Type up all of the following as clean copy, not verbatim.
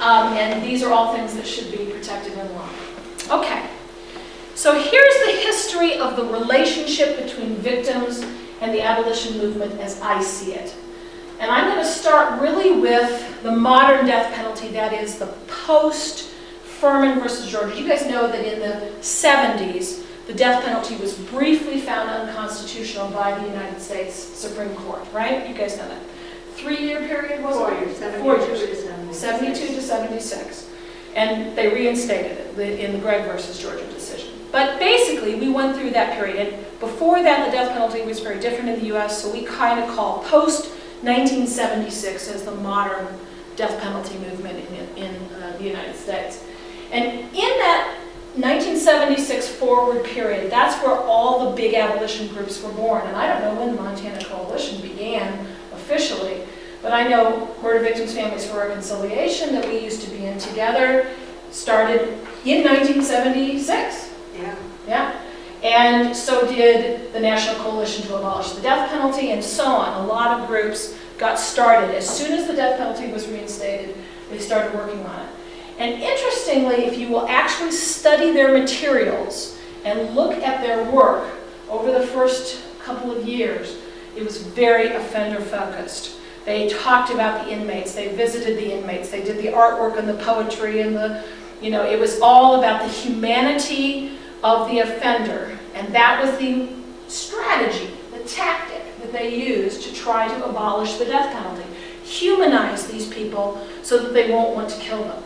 And these are all things that should be protected in law. Okay, so here's the history of the relationship between victims and the abolition movement as I see it. And I'm going to start really with the modern death penalty, that is the post-Furman versus Georgia. You guys know that in the 70s, the death penalty was briefly found unconstitutional by the United States Supreme Court, right? You guys know that. 3-year period, was it? 4 years. 4 years. 72 to 76. And they reinstated it in the Gregg versus Georgia decision. But basically, we went through that period. And before that, the death penalty was very different in the US, so we kind of call post-1976 as the modern death penalty movement in the United States. And in that 1976 forward period, that's where all the big abolition groups were born. And I don't know when the Montana Coalition began officially, but I know Murder Victims Families for Reconciliation, that we used to be in together, started in 1976. Yeah. And so did the National Coalition to Abolish the Death Penalty, and so on. A lot of groups got started. As soon as the death penalty was reinstated, they started working on it. And interestingly, if you will actually study their materials and look at their work over the first couple of years, it was very offender-focused. They talked about the inmates, they visited the inmates, they did the artwork and the poetry and the, it was all about the humanity of the offender. And that was the strategy, the tactic that they used to try to abolish the death penalty. Humanize these people so that they won't want to kill them.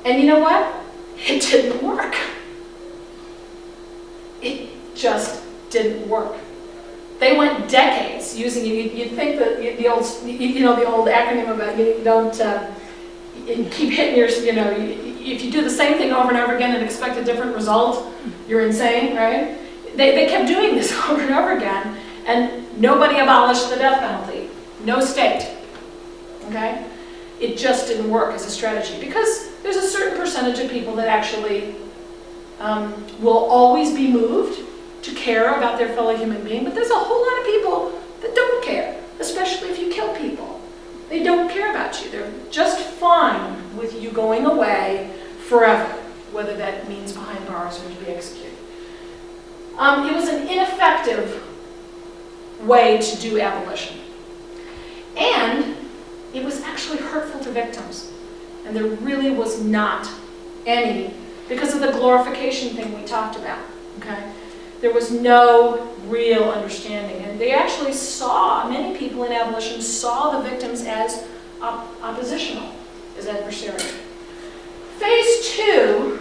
And you know what? It didn't work. It just didn't work. They went decades using it. You'd think that the old acronym about you don't keep hitting your, if you do the same thing over and over again and expect a different result, you're insane, right? They kept doing this over and over again, and nobody abolished the death penalty. No state. Okay? It just didn't work as a strategy because there's a certain percentage of people that actually will always be moved to care about their fellow human being, but there's a whole lot of people that don't care, especially if you kill people. They don't care about you. They're just fine with you going away forever, whether that means behind bars or to be executed. It was an ineffective way to do abolition. And it was actually hurtful to victims. And there really was not any, because of the glorification thing we talked about, okay? There was no real understanding. And they actually saw, many people in abolition saw the victims as oppositional, as adversarial. Phase 2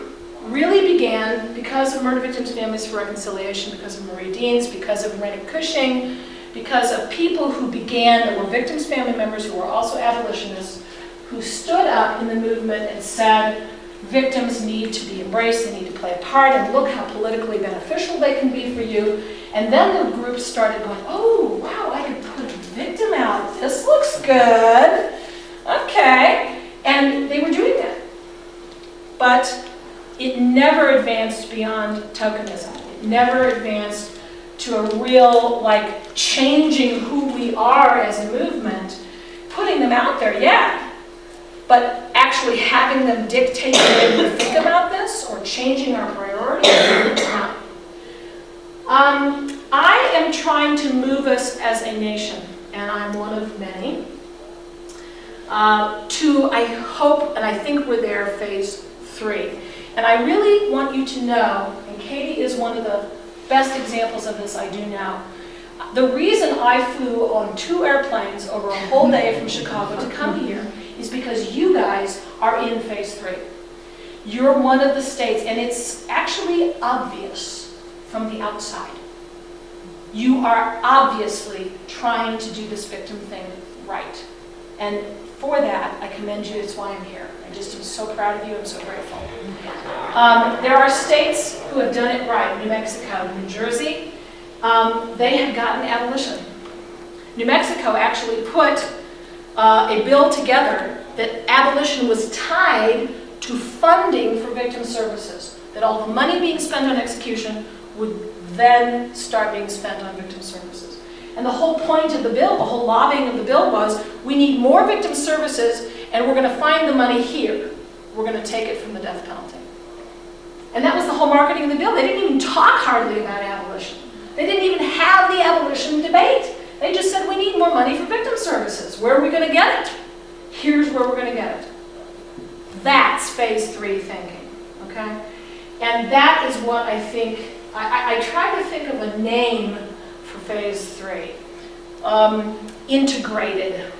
really began because of Murder Victims Families for Reconciliation, because of Marie Deans, because of Rennie Cushing, because of people who began, that were victims' family members who were also abolitionists, who stood up in the movement and said, victims need to be embraced, they need to play a part, and look how politically beneficial they can be for you. And then the group started going, oh, wow, I could put a victim out. This looks good. Okay. And they were doing that. But it never advanced beyond tokenism. It never advanced to a real, changing who we are as a movement. Putting them out there, yeah. But actually having them dictate the way we think about this or changing our priorities, no. I am trying to move us as a nation, and I'm one of many, to, I hope, and I think we're there, phase 3. And I really want you to know, and Katie is one of the best examples of this I do now, the reason I flew on 2 airplanes over a whole day from Chicago to come here is because you guys are in phase 3. You're one of the states, and it's actually obvious from the outside. You are obviously trying to do this victim thing right. And for that, I commend you. It's why I'm here. I just am so proud of you. I'm so grateful. There are states who have done it right. New Mexico, New Jersey, they have gotten abolition. New Mexico actually put a bill together that abolition was tied to funding for victim services, that all the money being spent on execution would then start being spent on victim services. And the whole point of the bill, the whole lobbying of the bill was, we need more victim services, and we're going to find the money here. We're going to take it from the death penalty. And that was the whole marketing of the bill. They didn't even talk hardly about abolition. They didn't even have the abolition debate. They just said, we need more money for victim services. Where are we going to get it? Here's where we're going to get it. That's phase 3 thinking, okay? And that is what I think, I try to think of a name for phase 3. Integrated,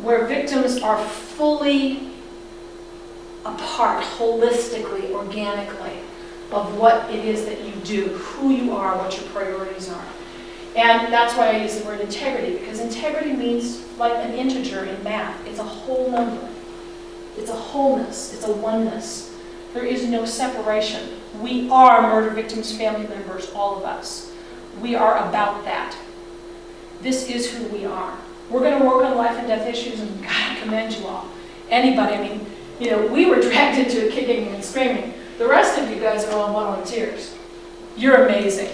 where victims are fully a part, holistically, organically, of what it is that you do, who you are, what your priorities are. And that's why I use the word integrity, because integrity means like an integer in math. It's a whole number. It's a wholeness. It's a oneness. There is no separation. We are murder victims, family members, all of us. We are about that. This is who we are. We're going to work on life and death issues, and God, I commend you all. Anybody, I mean, you know, we were dragged into it kicking and screaming. The rest of you guys are all volunteers. You're amazing.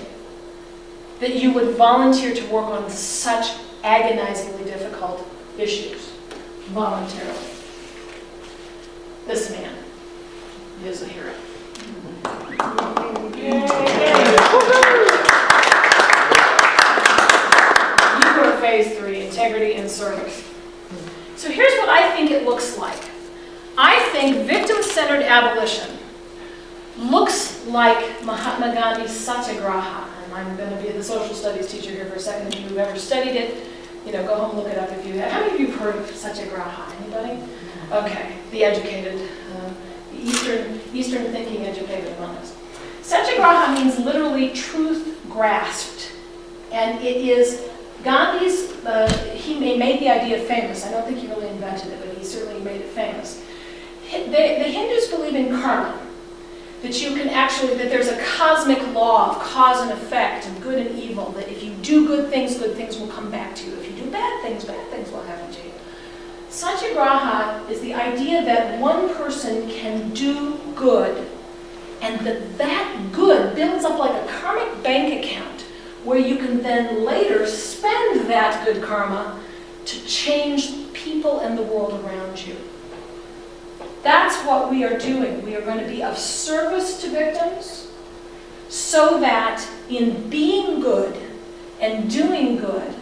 That you would volunteer to work on such agonizingly difficult issues voluntarily. This man is a hero. You are phase 3, integrity and service. So here's what I think it looks like. I think victim-centered abolition looks like Mahatma Gandhi's Satyagraha. And I'm going to be the social studies teacher here for a second. If you've ever studied it, you know, go home and look it up if you have. How many of you have heard of Satyagraha? Anybody? Okay, the educated, the Eastern thinking educated among us. Satyagraha means literally truth grasped. And it is Gandhi's, he made the idea famous. I don't think he really invented it, but he certainly made it famous. The Hindus believe in karma. That you can actually, that there's a cosmic law of cause and effect and good and evil, that if you do good things will come back to you. If you do bad things will happen to you. Satyagraha is the idea that one person can do good, and that good builds up like a karmic bank account, where you can then later spend that good karma to change people and the world around you. That's what we are doing. We are going to be of service to victims so that in being good and doing good,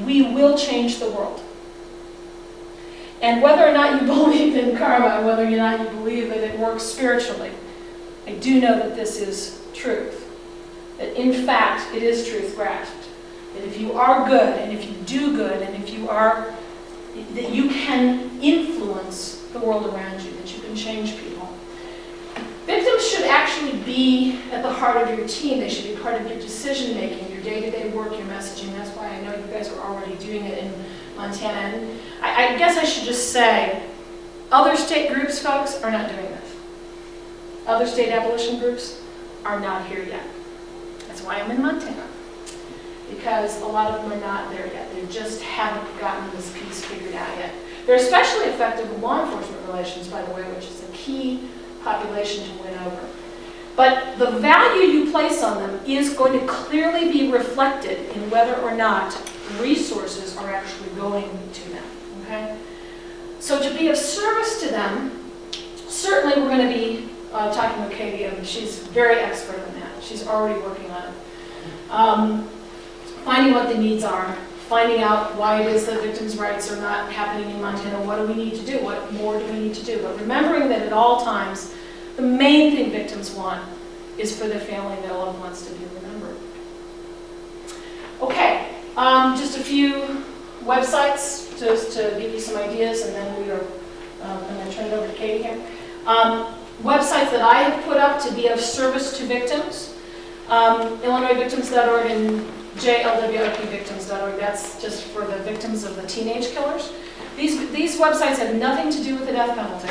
we will change the world. And whether or not you believe in karma, and whether or not you believe that it works spiritually, I do know that this is truth. That in fact, it is truth grasped. That if you are good, and if you do good, and if you are, that you can influence the world around you, that you can change people. Victims should actually be at the heart of your team. They should be part of your decision making, your day-to-day work, your messaging. That's why I know you guys are already doing it in Montana. And I guess I should just say, other state groups, folks, are not doing this. Other state abolition groups are not here yet. That's why I'm in Montana. Because a lot of them are not there yet. They just haven't gotten this piece figured out yet. They're especially effective in law enforcement relations, by the way, which is a key population to win over. But the value you place on them is going to clearly be reflected in whether or not resources are actually going to them, okay? So to be of service to them, certainly we're going to be talking with Katie, and she's very expert in that. She's already working on it. Finding what the needs are, finding out why it is that victims' rights are not happening in Montana. What do we need to do? What more do we need to do? But remembering that at all times, the main thing victims want is for their family and their loved ones to be remembered. Okay, just a few websites just to give you some ideas, and then we are, I'm going to turn it over to Katie here. Websites that I have put up to be of service to victims, IllinoisVictims.org and JLWRPVictims.org. That's just for the victims of the teenage killers. These websites have nothing to do with the death penalty.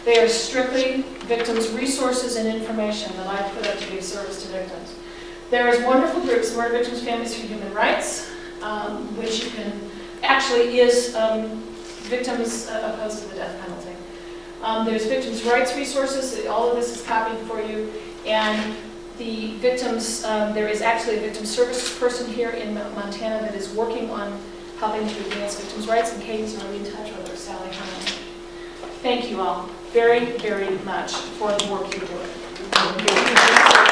They are strictly victims' resources and information that I've put up to be of service to victims. There is wonderful groups, Murder Victims Families for Human Rights, which you can, actually is victims opposed to the death penalty. There's victims' rights resources. All of this is copied for you. And the victims, there is actually a victim services person here in Montana that is working on helping to advance victims' rights, and Katie's already in touch with her, Sally Hunt. Thank you all very, very much for the work you're doing.